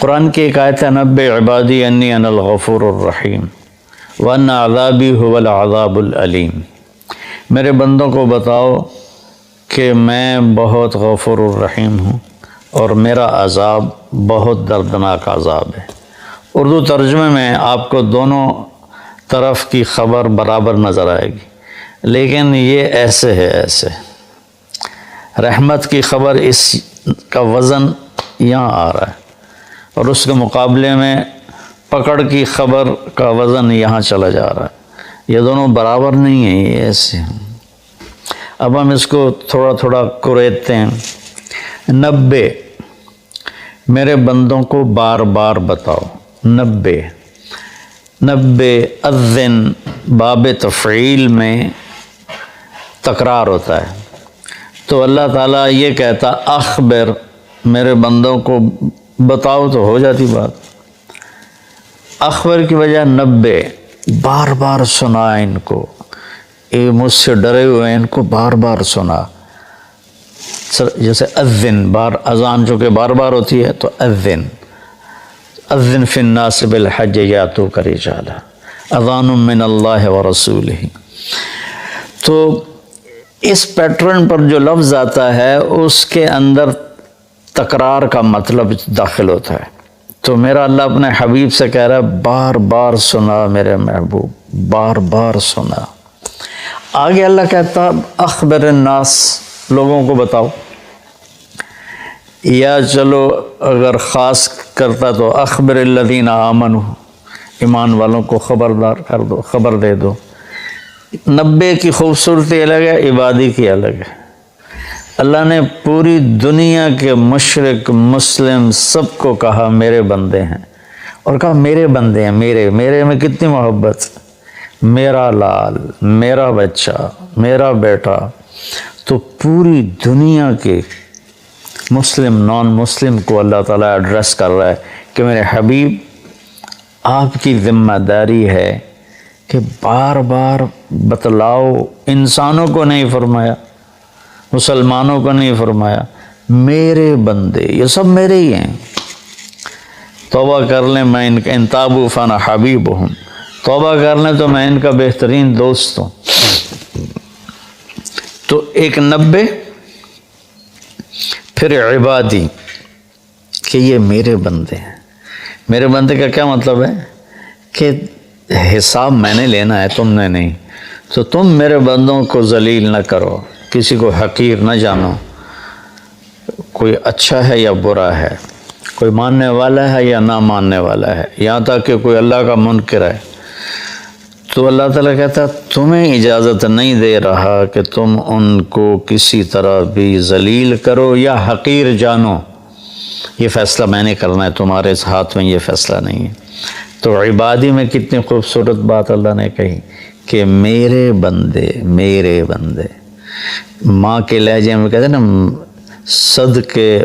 قرآن کی ایک آیت ہے نبئ عبادی انی انا الغفور الرحیم وان عذابی هو العذاب العلیم، میرے بندوں کو بتاؤ کہ میں بہت غفور الرحیم ہوں اور میرا عذاب بہت دردناک عذاب ہے۔ اردو ترجمے میں آپ کو دونوں طرف کی خبر برابر نظر آئے گی، لیکن یہ ایسے ہے، ایسے رحمت کی خبر اس کا وزن یہاں آ رہا ہے اور اس کے مقابلے میں پکڑ کی خبر کا وزن یہاں چلا جا رہا ہے۔ یہ دونوں برابر نہیں ہیں، یہ ایسے ہیں۔ اب ہم اس کو تھوڑا تھوڑا کریدتے ہیں۔ نبے، میرے بندوں کو بار بار بتاؤ۔ نبے، نبے اذن باب تفعیل میں تکرار ہوتا ہے، تو اللہ تعالیٰ یہ کہتا اخبر، میرے بندوں کو بتاؤ تو ہو جاتی بات۔ اخبر کی وجہ نبے، بار بار سنا ان کو، یہ مجھ سے ڈرے ہوئے ان کو بار بار سنا۔ جیسے اذن، بار اذان جو کہ بار بار ہوتی ہے تو اذن، اذن فی الناس بالحج یاتوک رجالا، اذان من اللہ ورسولہ۔ تو اس پیٹرن پر جو لفظ آتا ہے اس کے اندر تکرار کا مطلب داخل ہوتا ہے۔ تو میرا اللہ اپنے حبیب سے کہہ رہا ہے بار بار سنا میرے محبوب، بار بار سنا۔ آگے اللہ کہتا اخبر الناس، لوگوں کو بتاؤ، یا چلو اگر خاص کرتا تو اخبر الذین آمنوا، ایمان والوں کو خبردار کر دو، خبر دے دو۔ نبے کی خوبصورتی الگ ہے، عبادی کی الگ ہے۔ اللہ نے پوری دنیا کے مشرک مسلم سب کو کہا میرے بندے ہیں، اور کہا میرے بندے ہیں، میرے میں کتنی محبت، میرا لال، میرا بچہ، میرا بیٹا۔ تو پوری دنیا کے مسلم نان مسلم کو اللہ تعالیٰ ایڈریس کر رہا ہے کہ میرے حبیب آپ کی ذمہ داری ہے کہ بار بار بتلاؤ، انسانوں کو نہیں فرمایا، مسلمانوں کو نہیں فرمایا، میرے بندے، یہ سب میرے ہی ہیں۔ توبہ کر لیں، میں ان تابوا فانا حبیبہم، توبہ کر لیں تو میں ان کا بہترین دوست ہوں۔ تو ایک نبے، پھر عبادی، کہ یہ میرے بندے ہیں۔ میرے بندے کا کیا مطلب ہے کہ حساب میں نے لینا ہے، تم نے نہیں، تو تم میرے بندوں کو ذلیل نہ کرو، کسی کو حقیر نہ جانو، کوئی اچھا ہے یا برا ہے، کوئی ماننے والا ہے یا نہ ماننے والا ہے، یہاں تک کہ کوئی اللہ کا منکر ہے۔ تو اللہ تعالیٰ کہتا تمہیں اجازت نہیں دے رہا کہ تم ان کو کسی طرح بھی ذلیل کرو یا حقیر جانو، یہ فیصلہ میں نے کرنا ہے، تمہارے اس ہاتھ میں یہ فیصلہ نہیں ہے۔ تو عبادی میں کتنی خوبصورت بات اللہ نے کہی کہ میرے بندے، میرے بندے۔ ماں کے لہجے میں کہتے ہیں نا صدقے،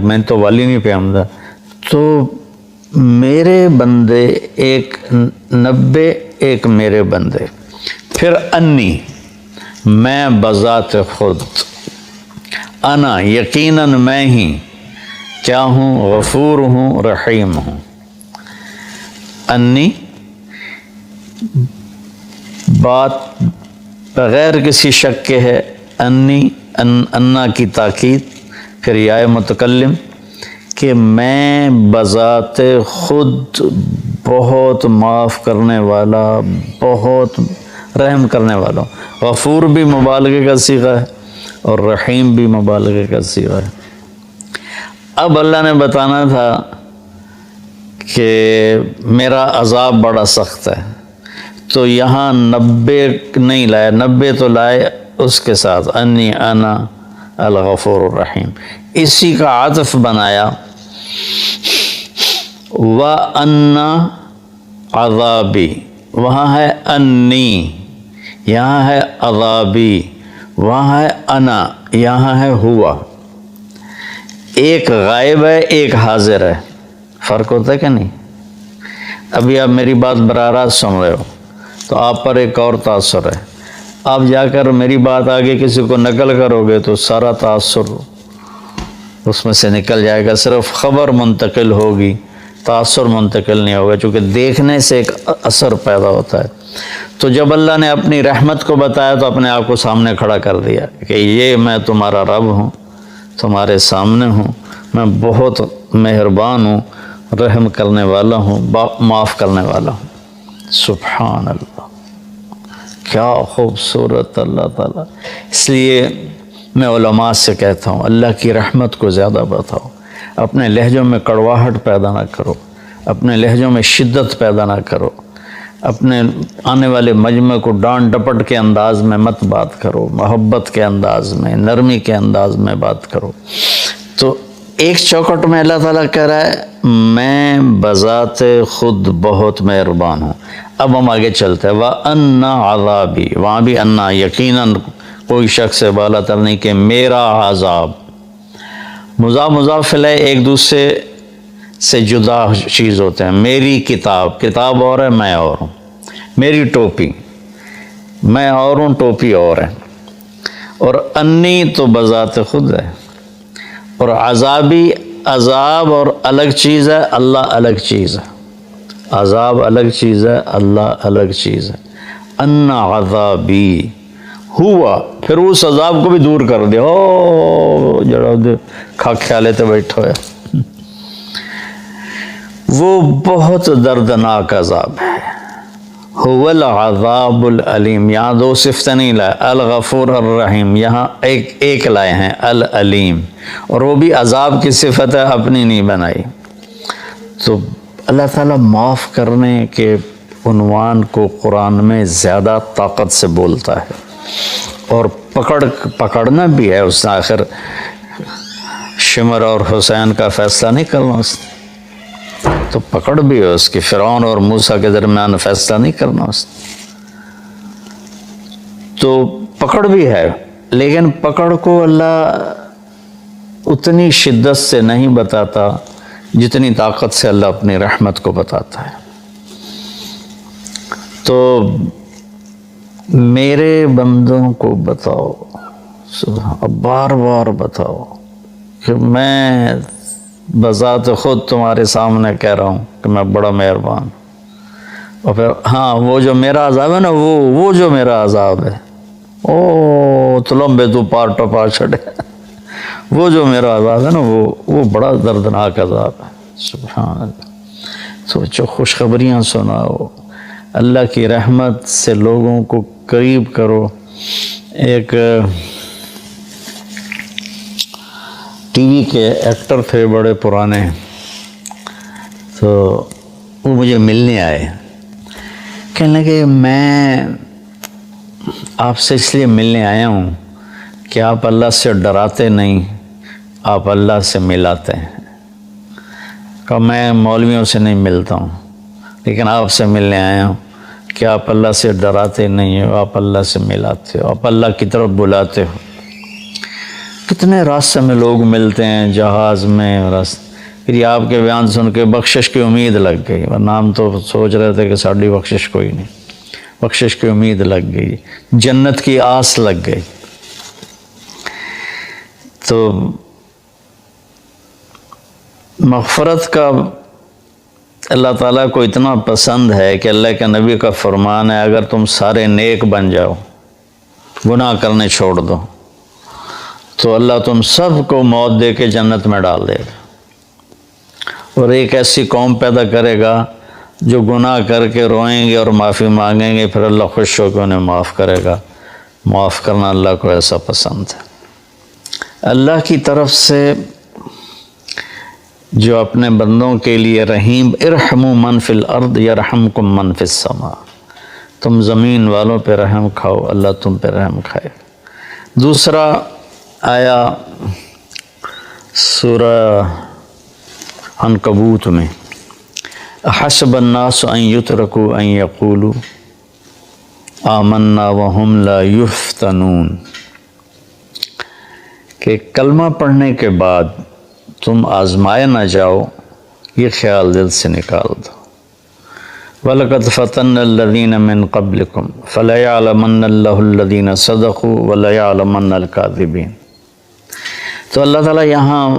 میں تو والی نہیں پہ آمدہ، تو میرے بندے، ایک نبے، ایک میرے بندے۔ پھر انی، میں بذات خود، انا، یقیناً میں ہی کیا ہوں، غفور ہوں، رحیم ہوں۔ انی، بات بغیر کسی شک کے ہے، انی، انا کی تاکید، پھر یا متکلم، کہ میں بذات خود بہت معاف کرنے والا، بہت رحم کرنے والا ہوں۔ غفور بھی مبالغے کا صیغہ ہے اور رحیم بھی مبالغے کا صیغہ ہے۔ اب اللہ نے بتانا تھا کہ میرا عذاب بڑا سخت ہے، تو یہاں نبے نہیں لائے، نبے تو لائے اس کے ساتھ انی انا الغفور الرحیم، اسی کا عطف بنایا وَأَنَّ عَذَابِي، وہاں ہے انی، یہاں ہے عذابی، وہاں ہے انا، یہاں ہے ہوا۔ ایک غائب ہے، ایک حاضر ہے، فرق ہوتا ہے کہ نہیں؟ ابھی آپ میری بات براہ راست سن رہے ہو تو آپ پر ایک اور تاثر ہے، آپ جا کر میری بات آگے کسی کو نقل کرو گے تو سارا تاثر اس میں سے نکل جائے گا، صرف خبر منتقل ہوگی، تاثر منتقل نہیں ہوگا، چونکہ دیکھنے سے ایک اثر پیدا ہوتا ہے۔ تو جب اللہ نے اپنی رحمت کو بتایا تو اپنے آپ کو سامنے کھڑا کر دیا کہ یہ میں تمہارا رب ہوں، تمہارے سامنے ہوں، میں بہت مہربان ہوں، رحم کرنے والا ہوں، معاف کرنے والا ہوں۔ سبحان اللہ، کیا خوبصورت اللہ تعالیٰ۔ اس لیے میں علماء سے کہتا ہوں اللہ کی رحمت کو زیادہ بتاؤ، اپنے لہجوں میں کڑواہٹ پیدا نہ کرو، اپنے لہجوں میں شدت پیدا نہ کرو، اپنے آنے والے مجمع کو ڈانٹ ڈپٹ کے انداز میں مت بات کرو، محبت کے انداز میں، نرمی کے انداز میں بات کرو۔ تو ایک چوکٹ میں اللہ تعالیٰ کہہ رہا ہے میں بذات خود بہت مہربان ہوں۔ اب ہم آگے چلتے ہیں، وَأَنَّ عَذَابِي، وہاں بھی انا یقیناً کوئی شک سے بالا تر نہیں کہ میرا عذاب، مضاف مضاف الیہ ایک دوسرے سے جدا چیز ہوتے ہیں۔ میری کتاب، کتاب اور ہے، میں اور ہوں۔ میری ٹوپی، میں اور ہوں، ٹوپی اور ہے۔ اور انی تو بذات خود ہے، اور عذابی، عذاب اور الگ چیز ہے، اللہ الگ چیز ہے۔ عذاب الگ چیز ہے، اللہ الگ چیز ہے۔ ان عذابی ہوا، پھر اس عذاب کو بھی دور کر دیا، او جڑا کھا خیالے تے بیٹھا ہے، وہ بہت دردناک عذاب ہے۔ هو العذاب العلیم، یہاں دو صفتیں نہیں لائے، الغفور الرحیم، یہاں ایک لائے ہیں العلیم، اور وہ بھی عذاب کی صفت ہے، اپنی نہیں بنائی۔ تو اللہ تعالیٰ معاف کرنے کے عنوان کو قرآن میں زیادہ طاقت سے بولتا ہے، اور پکڑنا بھی ہے۔ اس نے آخر شمر اور حسین کا فیصلہ نہیں کرنا، اس نے تو پکڑ بھی ہے اس کی، فرعون اور موسیٰ کے درمیان فیصلہ نہیں کرنا اس نے، تو پکڑ بھی ہے، لیکن پکڑ کو اللہ اتنی شدت سے نہیں بتاتا جتنی طاقت سے اللہ اپنی رحمت کو بتاتا ہے۔ تو میرے بندوں کو بتاؤ، بار بار بتاؤ کہ میں بذات خود تمہارے سامنے کہہ رہا ہوں کہ میں بڑا مہربان ہوں۔ اور پھر ہاں وہ جو میرا عذاب ہے نا، وہ جو میرا عذاب ہے، او تو لمبے تو پار ٹپا چھڑے، وہ جو میرا عذاب ہے نا، وہ بڑا دردناک عذاب ہے۔ سبحان اللہ۔ سوچو، خوشخبریاں سناؤ، اللہ کی رحمت سے لوگوں کو قریب کرو۔ ایک ٹی وی کے ایکٹر تھے بڑے پرانے، تو وہ مجھے ملنے آئے، کہنے لگے میں آپ سے اس لیے ملنے آیا ہوں کہ آپ اللہ سے ڈراتے نہیں، آپ اللہ سے ملاتے ہیں۔ کہ میں مولویوں سے نہیں ملتا ہوں، لیکن آپ سے ملنے آیا ہوں کہ آپ اللہ سے ڈراتے نہیں ہو، آپ اللہ سے ملاتے ہو، آپ اللہ کی طرف بلاتے ہو۔ کتنے راستے میں لوگ ملتے ہیں، جہاز میں، پھر یہ آپ کے بیان سن کے بخشش کی امید لگ گئی، ورنہ ہم تو سوچ رہے تھے کہ ساڑھی بخشش کوئی نہیں، بخشش کی امید لگ گئی، جنت کی آس لگ گئی۔ تو مغفرت کا اللہ تعالیٰ کو اتنا پسند ہے کہ اللہ کے نبی کا فرمان ہے اگر تم سارے نیک بن جاؤ، گناہ کرنے چھوڑ دو، تو اللہ تم سب کو موت دے کے جنت میں ڈال دے گا، اور ایک ایسی قوم پیدا کرے گا جو گناہ کر کے روئیں گے اور معافی مانگیں گے، پھر اللہ خوش ہو کے انہیں معاف کرے گا۔ معاف کرنا اللہ کو ایسا پسند ہے۔ اللہ کی طرف سے جو اپنے بندوں کے لیے رحیم، ارحموا من فی الارض یرحمکم من فی السماء، تم زمین والوں پہ رحم کھاؤ، اللہ تم پہ رحم کھائے۔ دوسرا آیا سورہ عنکبوت میں، احسب الناس ان یترکوا ان یقولوا آمنا وہم لا یفتنون، کہ کلمہ پڑھنے کے بعد تم آزمائے نہ جاؤ، یہ خیال دل سے نکال دو۔ وَلَقَدْ فَتَنَّ الَّذِينَ مِن قَبْلِكُمْ فَلَيَعْلَمَنَّ اللَّهُ الَّذِينَ صَدَقُوا وَلَيَعْلَمَنَّ الْكَاذِبِينَ۔ تو اللہ تعالیٰ یہاں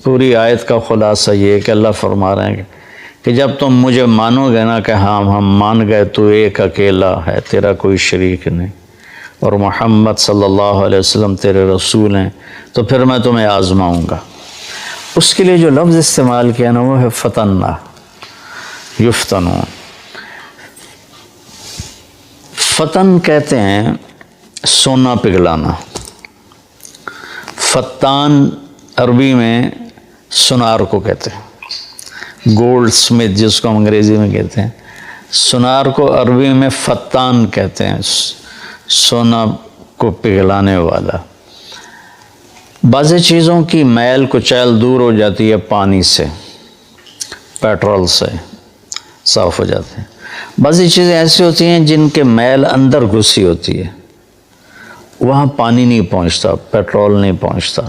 پوری آیت کا خلاصہ یہ ہے کہ اللہ فرما رہے ہیں کہ جب تم مجھے مانو گے نا کہ ہاں ہم مان گئے تو ایک اکیلا ہے، تیرا کوئی شریک نہیں، اور محمد صلی اللہ علیہ وسلم تیرے رسول ہیں، تو پھر میں تمہیں آزماؤں گا۔ اس کے لیے جو لفظ استعمال کیا نا وہ ہے فتنہ، یفتنون۔ فتن کہتے ہیں سونا پگھلانا، فتان عربی میں سنار کو کہتے ہیں، گولڈ سمتھ جس کو ہم انگریزی میں کہتے ہیں، سنار کو عربی میں فتان کہتے ہیں، سونا کو پگھلانے والا۔ بعض چیزوں کی میل کچیل دور ہو جاتی ہے پانی سے، پیٹرول سے صاف ہو جاتے ہیں۔ بعض چیزیں ایسی ہوتی ہیں جن کے میل اندر گھسی ہوتی ہے، وہاں پانی نہیں پہنچتا، پیٹرول نہیں پہنچتا،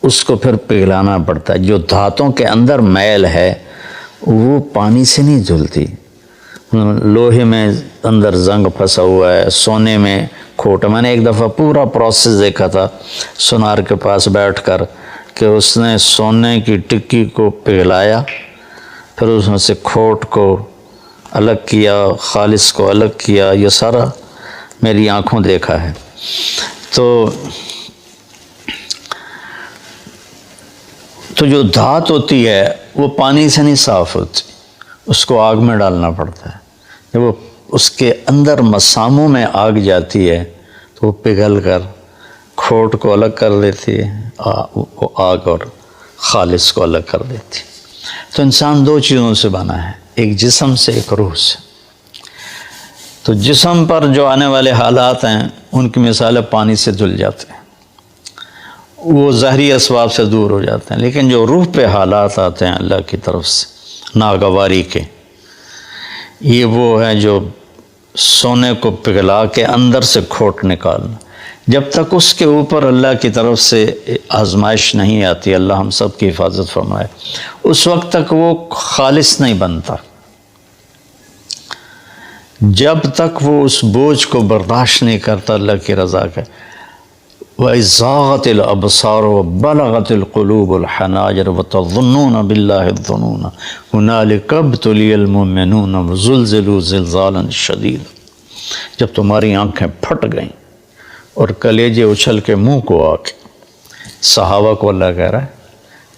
اس کو پھر پگھلانا پڑتا ہے۔ جو دھاتوں کے اندر میل ہے وہ پانی سے نہیں دھلتی۔ لوہے میں اندر زنگ پھنسا ہوا ہے، سونے میں کھوٹ۔ میں نے ایک دفعہ پورا پروسیس دیکھا تھا سونار کے پاس بیٹھ کر کہ اس نے سونے کی ٹکی کو پگھلایا، پھر اس میں سے کھوٹ کو الگ کیا، خالص کو الگ کیا، یہ سارا میری آنکھوں دیکھا ہے۔ تو جو دھات ہوتی ہے وہ پانی سے نہیں صاف ہوتی، اس کو آگ میں ڈالنا پڑتا ہے۔ جب وہ اس کے اندر مساموں میں آگ جاتی ہے تو وہ پگھل کر کھوٹ کو الگ کر دیتی ہے، وہ آگ اور خالص کو الگ کر دیتی ہے۔ تو انسان دو چیزوں سے بنا ہے، ایک جسم سے، ایک روح سے۔ تو جسم پر جو آنے والے حالات ہیں ان کی مثال پانی سے دھل جاتے ہیں، وہ ظاہری اسباب سے دور ہو جاتے ہیں، لیکن جو روح پہ حالات آتے ہیں اللہ کی طرف سے ناگواری کے، یہ وہ ہیں جو سونے کو پگھلا کے اندر سے کھوٹ نکالنا۔ جب تک اس کے اوپر اللہ کی طرف سے آزمائش نہیں آتی، اللہ ہم سب کی حفاظت فرمائے، اس وقت تک وہ خالص نہیں بنتا۔ جب تک وہ اس بوجھ کو برداشت نہیں کرتا اللہ کی رضا کا۔ وَإِذْ زَاغَتِ الْأَبْصَارُ وَبَلَغَتِ الْقُلُوبُ الْحَنَاجِرَ وَتَظُنُّونَ بِاللَّهِ الظُّنُونَ هُنَالِكَ ابْتُلِيَ الْمُؤْمِنُونَ وَزُلْزِلُوا زِلْزَالًا شَدِيدًا۔ جب تمہاری آنکھیں پھٹ گئیں اور کلیجے اچھل کے منہ کو آ کے، صحابہ کو اللہ کہہ رہا ہے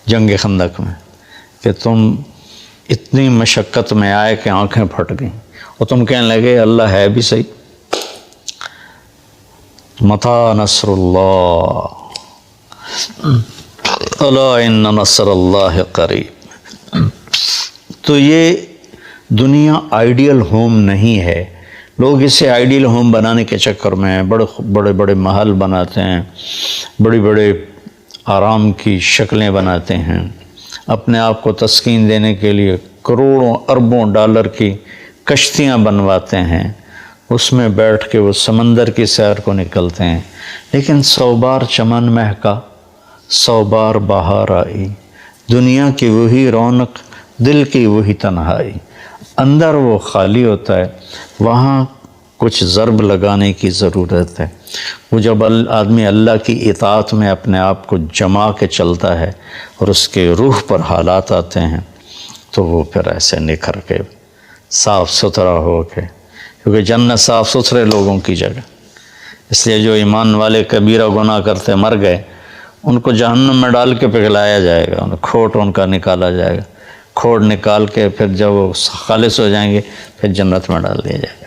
جنگ خندق میں کہ تم اتنی مشقت میں آئے کہ آنکھیں پھٹ گئیں، اور تم کہنے لگے اللہ ہے بھی صحیح۔ متی نصر اللہ، الا ان نصر اللہ قریب۔ تو یہ دنیا آئیڈیل ہوم نہیں ہے۔ لوگ اسے آئیڈیل ہوم بنانے کے چکر میں بڑے بڑے محل بناتے ہیں، بڑی بڑے آرام کی شکلیں بناتے ہیں، اپنے آپ کو تسکین دینے کے لیے کروڑوں اربوں ڈالر کی کشتیاں بنواتے ہیں، اس میں بیٹھ کے وہ سمندر کی سیر کو نکلتے ہیں، لیکن 100 بار چمن مہکا، 100 بار بہار آئی، دنیا کی وہی رونق، دل کی وہی تنہائی، اندر وہ خالی ہوتا ہے، وہاں کچھ ضرب لگانے کی ضرورت ہے۔ وہ جب آدمی اللہ کی اطاعت میں اپنے آپ کو جما کے چلتا ہے اور اس کے روح پر حالات آتے ہیں تو وہ پھر ایسے نکھر کے صاف ستھرا ہو کے، کیونکہ جنت صاف ستھرے لوگوں کی جگہ، اس لیے جو ایمان والے کبیرہ گناہ کرتے مر گئے ان کو جہنم میں ڈال کے پگھلایا جائے گا، کھوٹ ان کا نکالا جائے گا، کھوٹ نکال کے پھر جب وہ خالص ہو جائیں گے پھر جنت میں ڈال دیا جائے گا۔